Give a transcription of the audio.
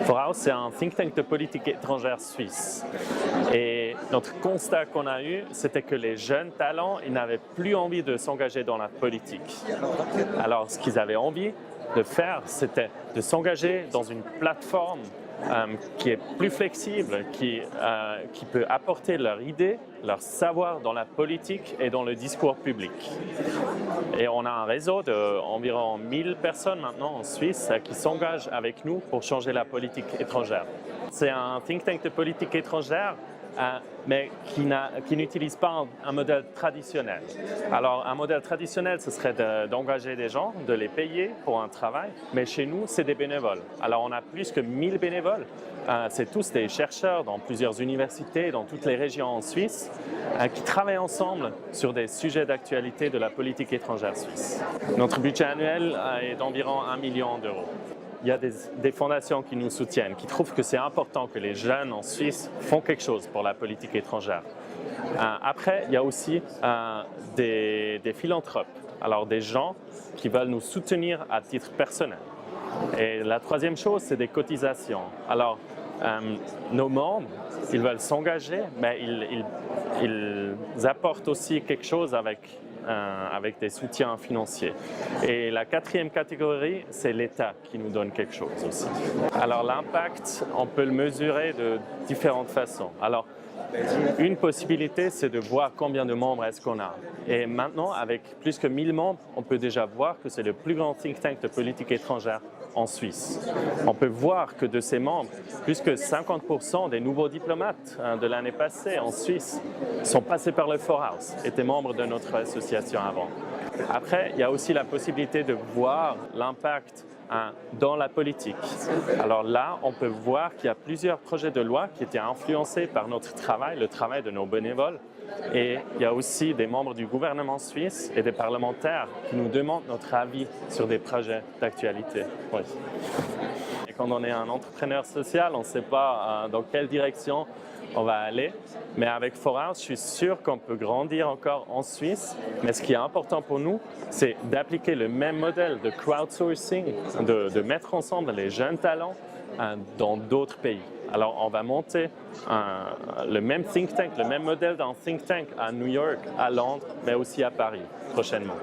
Foraus, c'est un think tank de politique étrangère suisse. Et notre constat qu'on a eu, c'était que les jeunes talents, ils n'avaient plus envie de s'engager dans la politique. Alors, ce qu'ils avaient envie de faire, c'était de s'engager dans une plateforme qui est plus flexible, qui peut apporter leurs idées, leur savoir dans la politique et dans le discours public. Et on a un réseau d'environ 1000 personnes maintenant en Suisse qui s'engagent avec nous pour changer la politique étrangère. C'est un think tank de politique étrangère mais qui n'utilise pas un modèle traditionnel. Alors, un modèle traditionnel, ce serait d'engager des gens, de les payer pour un travail, mais chez nous, c'est des bénévoles. Alors, on a plus que 1000 bénévoles. C'est tous des chercheurs dans plusieurs universités, dans toutes les régions en Suisse, qui travaillent ensemble sur des sujets d'actualité de la politique étrangère suisse. Notre budget annuel est d'environ 1 million d'euros. Il y a des fondations qui nous soutiennent, qui trouvent que c'est important que les jeunes en Suisse font quelque chose pour la politique étrangère. Après, il y a aussi des philanthropes, alors des gens qui veulent nous soutenir à titre personnel. Et la troisième chose, c'est des cotisations. Alors, nos membres, ils veulent s'engager, mais ils apportent aussi quelque chose avec des soutiens financiers. Et la quatrième catégorie, c'est l'État qui nous donne quelque chose aussi. Alors l'impact, on peut le mesurer de différentes façons. Alors, une possibilité, c'est de voir combien de membres est-ce qu'on a. Et maintenant, avec plus que 1000 membres, on peut déjà voir que c'est le plus grand think tank de politique étrangère en Suisse. On peut voir que de ces membres, plus que 50% des nouveaux diplomates de l'année passée en Suisse sont passés par le Foraus, étaient membres de notre association avant. Après, il y a aussi la possibilité de voir l'impact dans la politique. Alors là, on peut voir qu'il y a plusieurs projets de loi qui étaient influencés par notre travail, le travail de nos bénévoles. Et il y a aussi des membres du gouvernement suisse et des parlementaires qui nous demandent notre avis sur des projets d'actualité. Oui. Et quand on est un entrepreneur social, on ne sait pas dans quelle direction on va aller. Mais avec Foraus, je suis sûr qu'on peut grandir encore en Suisse. Mais ce qui est important pour nous, c'est d'appliquer le même modèle de crowdsourcing, de mettre ensemble les jeunes talents dans d'autres pays. Alors, on va monter le même think tank, le même modèle d'un think tank à New York, à Londres, mais aussi à Paris prochainement.